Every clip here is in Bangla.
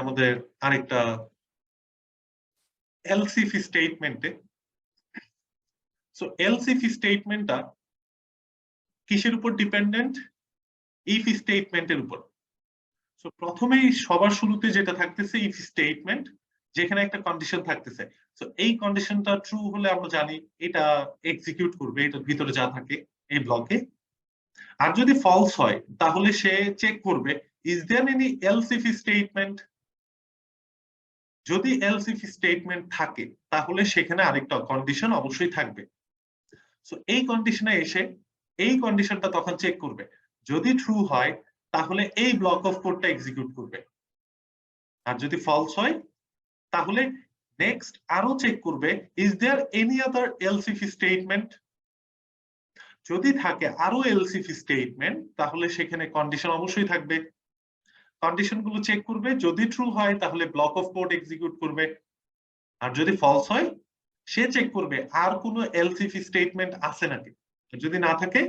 আমাদের আরেকটা else if স্টেটমেন্টে। সো else if স্টেটমেন্টটা কিসের উপর ডিপেন্ডেন্ট? ইফ স্টেটমেন্টের উপর। সো প্রথমেই সবার শুরুতে যেটা থাকতেছে ইফ স্টেটমেন্ট, যেখানে একটা কন্ডিশন থাকতেছে। সো এই কন্ডিশনটা ট্রু হলে আমরা জানি এটা এক্সিকিউট করবে, এটার ভিতরে যা থাকে এই ব্লকে। আর যদি ফলস হয় তাহলে সে চেক করবে is there any else if statement. যদি এলস ইফ স্টেটমেন্ট থাকে তাহলে সেখানে আরেকটা কন্ডিশন অবশ্যই থাকবে। সো এই কন্ডিশনে এসে এই কন্ডিশনটা তখন চেক করবে, যদি ট্রু হয় তাহলে এই ব্লক অফ কোডটা এক্সিকিউট করবে। আর যদি ফলস হয় তাহলে নেক্সট আরো চেক করবে is there any other else if statement. যদি থাকে আরো এলস ইফ স্টেটমেন্ট তাহলে সেখানে কন্ডিশন অবশ্যই থাকবে। কন্ডিশন গুলো চেক করবে, যদি ট্রু হয় তাহলে ব্লক অফ কোড এক্সিকিউট করবে। আর যদি ফলস হয় সে চেক করবে আর কোনো এলস ইফ স্টেটমেন্ট আছে নাকি। যদি না থাকে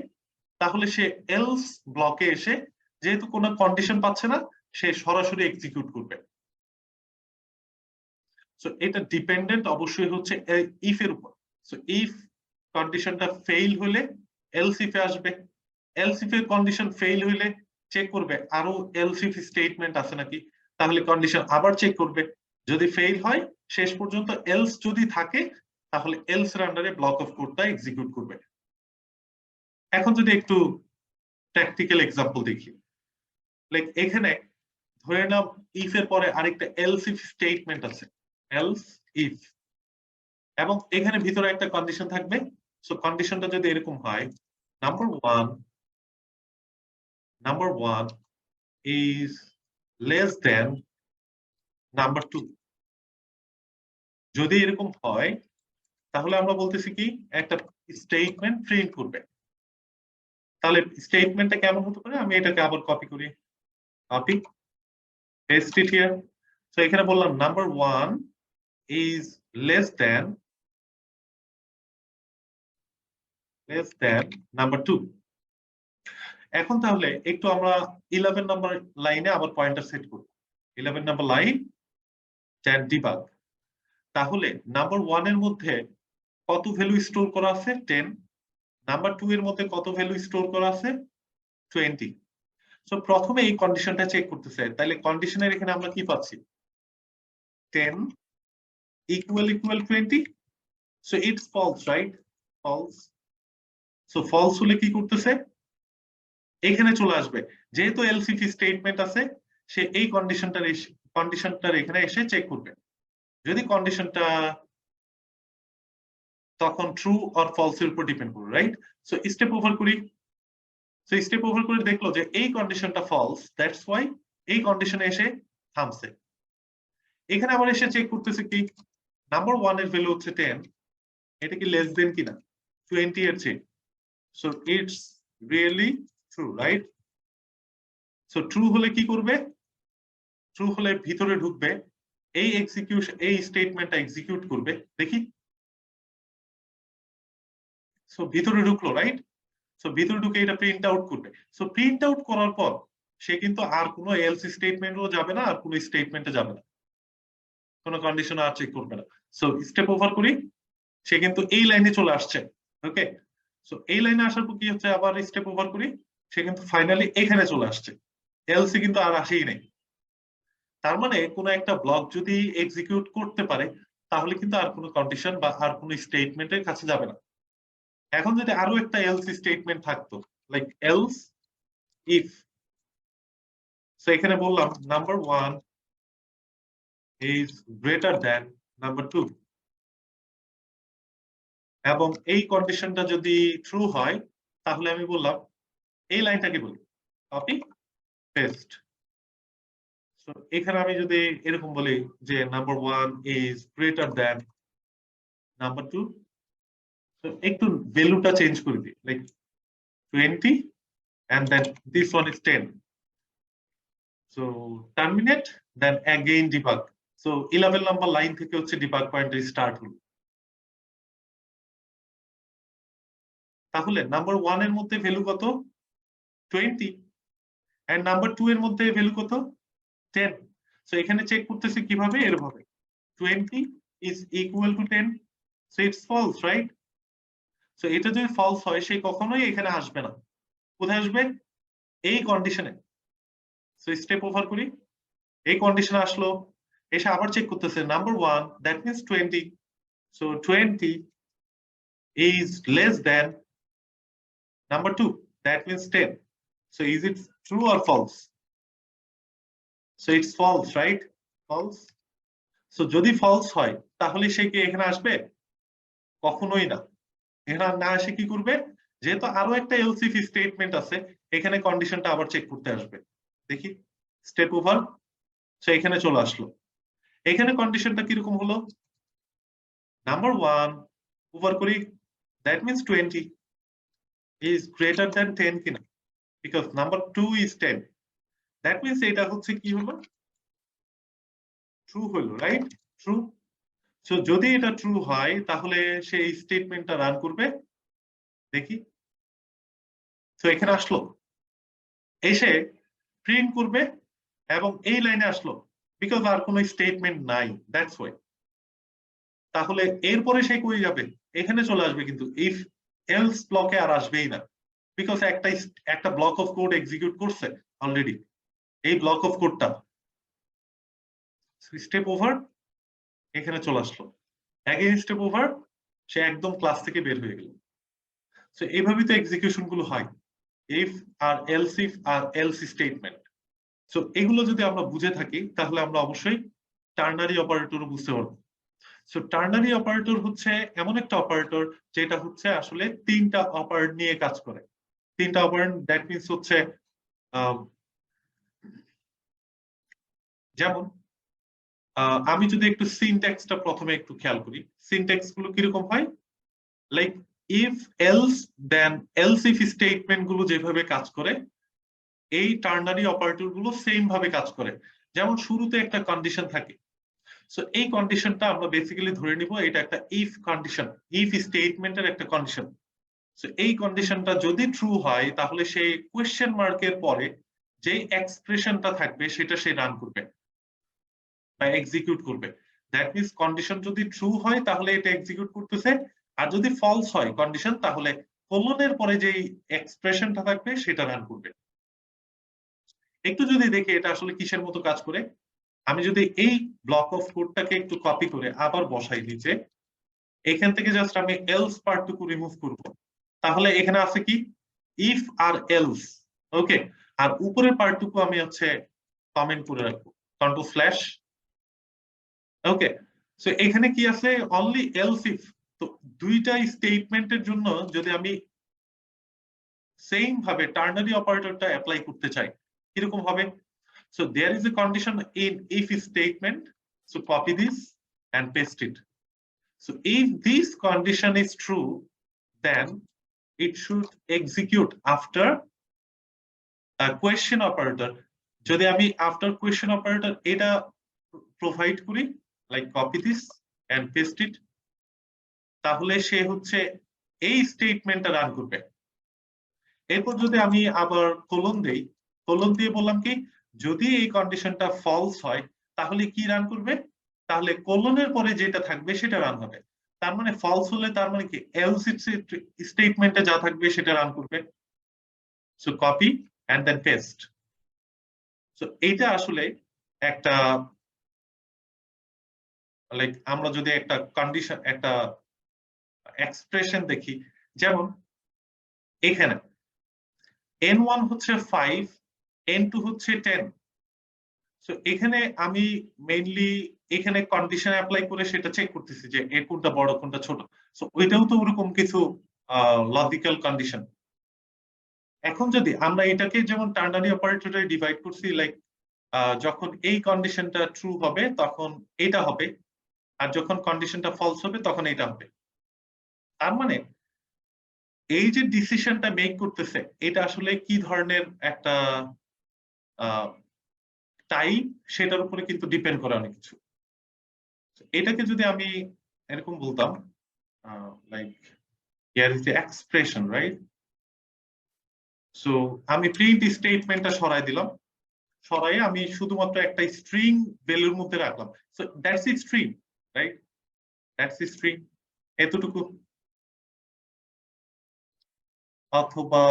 তাহলে সে এলস ব্লকে এসে যেহেতু কোনো কন্ডিশন পাচ্ছে না সে সরাসরি এক্সিকিউট করবে। সো এটা ডিপেন্ডেন্ট অবশ্যই হচ্ছে ইফ এর উপর। সো ইফ কন্ডিশনটা ফেইল হলে এলস ইফে আসবে, এলস ইফ এর কন্ডিশন ফেইল হলে চেক করবে আরো এলস ইফ স্টেটমেন্ট আছে নাকি, তাহলে কন্ডিশন আবার চেক করবে। যদি ফেইল হয় শেষ পর্যন্ত এলস যদি থাকে তাহলে এলস এর আন্ডারে ব্লক অফ কোডটা এক্সিকিউট করবে। এখন যদি একটু প্র্যাকটিক্যাল এক্সাম্পল দেখি, লাইক এখানে ধরে নাও ইফ এর পরে আরেকটা এলস ইফ স্টেটমেন্ট আছে, এলস ইফ, এবং এখানে ভিতরে একটা কন্ডিশন থাকবে। সো কন্ডিশনটা যদি এরকম হয় number 1 is less than number 2, যদি এরকম হয় তাহলে আমরা বলতেছি কি একটা স্টেটমেন্ট প্রিন্ট করবে। তাহলে স্টেটমেন্টটা কেমন হতে পারে, আমি এটাকে আবার কপি করি, copy paste it here. So এখানে বললাম number 1 is less than number 2। এখন তাহলে একটু আমরা 11 নম্বর লাইনে আবার পয়েন্টার সেট করব। 11 নম্বর লাইন চ্যাট ডিবাগ। তাহলে নাম্বার 1 এর মধ্যে কত ভ্যালু স্টোর করা আছে 10, নাম্বার 2 এর মধ্যে কত ভ্যালু স্টোর করা আছে 20। সো প্রথমে এই কন্ডিশনটা চেক করতেছে, তাহলে কন্ডিশনের এখানে আমরা কি পাচ্ছি 10 equal 20। So it's false, right? False. So false হলে কি করতেছে, এখানে চলে আসবে, যেহেতু এলস ইফ স্টেটমেন্ট আছে সে এই কন্ডিশনটার এখানে এসে চেক করবে। যদি কন্ডিশনটা তখন ট্রু অর ফলস এর উপর ডিপেন্ড করবে, রাইট? সো স্টেপ ওভার করি। সো স্টেপ ওভার করে দেখলো যে এই কন্ডিশনটা ফলস, দ্যাটস ওয়াই এই কন্ডিশনে এসে থামছে। এখানে আবার এসে চেক করতেছে কি নাম্বার 1 এর ভ্যালু হচ্ছে 10, এটা কি লেস দেন কিনা 20 এর চেয়ে। So it's really true, right? So true হলে কি করবে, ট্রু হলে ভিতরে ঢুকবে, এই স্টেটমেন্টটা এক্সিকিউট করবে। দেখি, সো ভিতরে ঢুকলো, রাইট? সো ভিতরে ঢুকে এটা প্রিন্ট আউট করবে। সো প্রিন্ট আউট করার পর সে কিন্তু আর কোনো এলস স্টেটমেন্টও যাবে না, আর কোনো স্টেটমেন্টে যাবে না, কোনো কন্ডিশন আর চেক করবে না। সো স্টেপ ওভার করি, সে কিন্তু এই লাইনে চলে আসছে। ওকে, সো এই লাইনে আসার পর কি হচ্ছে, আবার স্টেপ ওভার করি, সে কিন্তু ফাইনালি এখানে চলে আসছে, এলসি কিন্তু আর আসেই নাই। তার মানে কোনো একটা ব্লক যদি এক্সিকিউট করতে পারে তাহলে কিন্তু আর কোনো কন্ডিশন বা আর কোনো স্টেটমেন্টের কাছে যাবে না। এখন যদি আরো একটা এলস স্টেটমেন্ট থাকতো, লাইক এলস ইফ, সো এখানে বললাম number 1 is greater than number 2, এবং এই কন্ডিশনটা যদি ট্রু হয় তাহলে আমি বললাম এই লাইনটাকে বলি কপি পেস্ট। সো এখানে আমি যদি এরকম বলি যে number 1 is greater than number 2, তো একটু ভ্যালুটা চেঞ্জ করে দিই, like 20 and then this one is 10. So terminate, then again debug. So 11 number line থেকে হচ্ছে debug pointer স্টার্ট হলো। তাহলে নাম্বার 1 এর মধ্যে ভ্যালু কত 20 and নাম্বার 2 এর মধ্যে ভ্যালু কত 10। সো এখানে চেক করতেছি কিভাবে, এরভাবে 20 is equal to 10, so it's false, right? So এটা যদি ফলস হয় সে কখনোই এখানে আসবে না। কোথায় আসবে? এই কন্ডিশনে। সো স্টেপ ওভার করি, এই কন্ডিশনে আসলো, এসে আবার চেক করতেছে number 1 that means 20, so 20 is less than number 2 that means 10, so is it true or false? So it's false, right? False. So যদি false হয় তাহলে সে কি এখানে আসবে? কখনোই না। এখানে না এসে কি করবে, যেহেতু আরো একটা এলস ইফ স্টেটমেন্ট আছে, এখানে কন্ডিশনটা আবার চেক করতে আসবে। দেখি স্টেপ ওভার, সো এখানে চলে আসলো। এখানে কন্ডিশনটা কিরকম হলো, নাম্বার 1 ওভার করি, that means 20 is greater than 10 কিনা, because number 2 is 10, that means এটা হচ্ছে কি হলো, ট্রু হলো, রাইট? ট্রু। সো যদি এটা ট্রু হয় তাহলে সেই স্টেটমেন্টটা রান করবে। দেখি, তো এখানে আসলো, এসে প্রিন্ট করবে এবং এই লাইনে আসলো, বিকজ আর কোনো স্টেটমেন্ট নাই, দ্যাটস ওয়াই। তাহলে এরপরে সে কই যাবে? এখানে চলে আসবে, কিন্তু ইফ এলস ব্লকে আর আসবেই না, বিকজ একটা ব্লক অফ কোড এক্সিকিউট করছে অলরেডি, এই ব্লক অফ কোডটা। স্টেপ ওভার, এখানে চলে আসলো, অ্যাগেইন স্টেপ ওভার, সে একদম ক্লাস থেকে বের হয়ে গেল। সো এইভাবেই তো এক্সিকিউশন গুলো হয়, ইফ আর এলস ইফ আর এলস স্টেটমেন্ট। সো এগুলো যদি আমরা বুঝে থাকি তাহলে আমরা অবশ্যই টার্নারি অপারেটরও বুঝতে পারবো। সো টার্নারি অপারেটর হচ্ছে এমন একটা অপারেটর যেটা হচ্ছে আসলে তিনটা অপারেন্ড নিয়ে কাজ করে। তিনটা অপারেন্ড, দ্যাট মিন্স হচ্ছে যেমন আমি যদি একটু সিনট্যাক্সটা প্রথমে একটু খেয়াল করি, সিনট্যাক্স গুলো কিরকম হয়, like if else then else if statement গুলো যেভাবে কাজ করে, এই টার্নারি অপারেটর গুলো সেম ভাবে কাজ করে। যেমন শুরুতে একটা কন্ডিশন থাকে, সো এই কন্ডিশনটা আমরা বেসিক্যালি ধরে নিব এটা একটা ইফ কন্ডিশন, ইফ স্টেটমেন্টের একটা কন্ডিশন। সো এই কন্ডিশনটা যদি ট্রু হয় তাহলে সেই কোয়েশ্চেন মার্কের পরে যে এক্সপ্রেশনটা থাকবে সেটা সে রান করবে বা এক্সিকিউট করবে। দ্যাট মিন্স কন্ডিশন যদি ট্রু হয় তাহলে এটা এক্সিকিউট করতেছে, আর যদি ফলস হয় কন্ডিশন তাহলে কোলনের পরে যে এক্সপ্রেশনটা থাকবে সেটা রান করবে। একটু যদি দেখি এটা আসলে কিসের মতো কাজ করে, আমি যদি এই ব্লক অফ কোডটাকে একটু কপি করে আবার বসাই নিচে, এখান থেকে জাস্ট আমি এলস পার্টটুকু রিমুভ করব, তাহলে এখানে আছে কি ইফ আর এলস, ওকে, আর উপরের পার্টটুকু আমি হচ্ছে কমেন্ট করে রাখবো, কন্ট্রোল স্ল্যাশ, ওকে। সো এখানে কি আছে, অনলি এলস ইফ। তো দুইটা স্টেটমেন্টের জন্য যদি আমি সেম ভাবে টার্নারি অপারেটরটা অ্যাপ্লাই করতে চাই, কিরকম হবে, so there is a condition in if statement, so copy this and paste it. So if this condition is true, then it should execute after a question operator. যদি আমি after question operator এটা provide করি, like copy this and paste it, তাহলে সে হচ্ছে এই স্টেটমেন্টটা রান করবে। এরপর যদি আমি আবার কোলন দেই, কোলন দিয়ে বললাম কি যদি এই কন্ডিশনটা ফলস হয় তাহলে কি রান করবে, তাহলে কোলনের পরে যেটা থাকবে সেটা রান হবে। তার মানে ফলস হলে তার মানে কি এলস স্টেটমেন্টে যা থাকবে সেটা রান করবে। So copy and then paste. So এইটা আসলে একটা লাইক আমরা যদি একটা কন্ডিশন একটা এক্সপ্রেশন দেখি, যেমন এখানে n1 হচ্ছে 5, n2 হচ্ছে 10। সো এখানে আমি মেইনলি এখানে কন্ডিশন অ্যাপ্লাই করে সেটা চেক করতেছি যে এর কোনটা বড় কোনটা ছোট। সো ওইটাও তো ওরকম কিছু লজিক্যাল কন্ডিশন। এখন যদি আমরা এটাকে যেমন টার্নারি অপারেটরে ডিভাইড করছি, লাইক যখন এই কন্ডিশনটা ট্রু হবে তখন এটা হবে, আর যখন কন্ডিশনটা ফলস হবে তখন এটা হবে। তার মানে এই যে ডিসিশনটা মেক করতেছে এটা আসলে কি ধরনের একটা টাইপ সেটার উপরে কিন্তু ডিপেন্ড করে অনেক কিছু। এটাকে যদি আমি এরকম বলতাম, like here is the expression, right? So আমি প্রিন্ট স্টেটমেন্টটা সরাই দিলাম, সরাই আমি শুধুমাত্র একটা স্ট্রিং ভ্যালুর মধ্যে রাখলাম। So that's it string, right? That's it string, এতটুকু। অথবা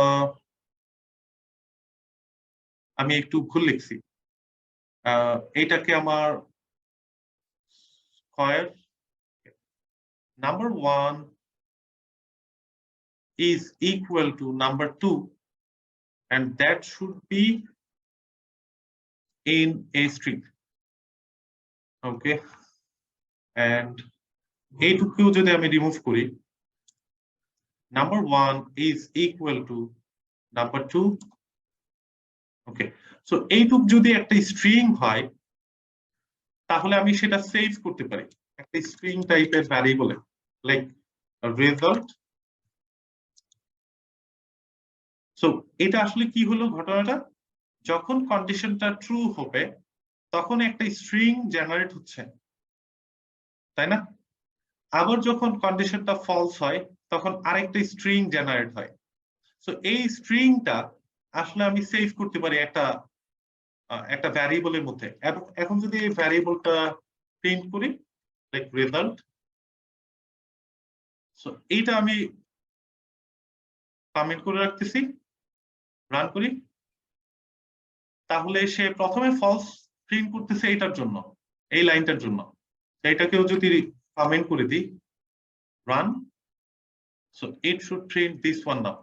আমি একটু ভুল লিখছি, এইটাকে আমার square number 1 is equal to number 2 and that should be in a string. Okay, and এইটুকুও যদি আমি রিমুভ করি, number 1 is equal to number 2. Okay, so এইটুক যদি একটা স্ট্রিং হয় তাহলে আমি সেটা সেভ করতে পারি একটা স্ট্রিং টাইপের ভ্যারিয়েবলে, লাইক রেজাল্ট। সো এটা আসলে কি হলো ঘটনাটা, যখন কন্ডিশনটা ট্রু হবে তখন একটা স্ট্রিং জেনারেট হচ্ছে, তাই না? আবার যখন কন্ডিশনটা ফলস হয় তখন আরেকটা স্ট্রিং জেনারেট হয়। সো এই স্ট্রিংটা আসলে আমি সেভ করতে পারি একটা ভ্যারিয়েবলের মধ্যে। এখন যদি এই ভ্যারিয়েবলটা প্রিন্ট করি, লাইক রেজাল্ট, সো এইটা আমি কমেন্ট করে রাখতেছি, রান করি, তাহলে সে প্রথমে ফলস প্রিন্ট করতেছে এইটার জন্য, এই লাইনটার জন্য। এটাকেও যদি কমেন্ট করে দিই, run, so it should print this one now.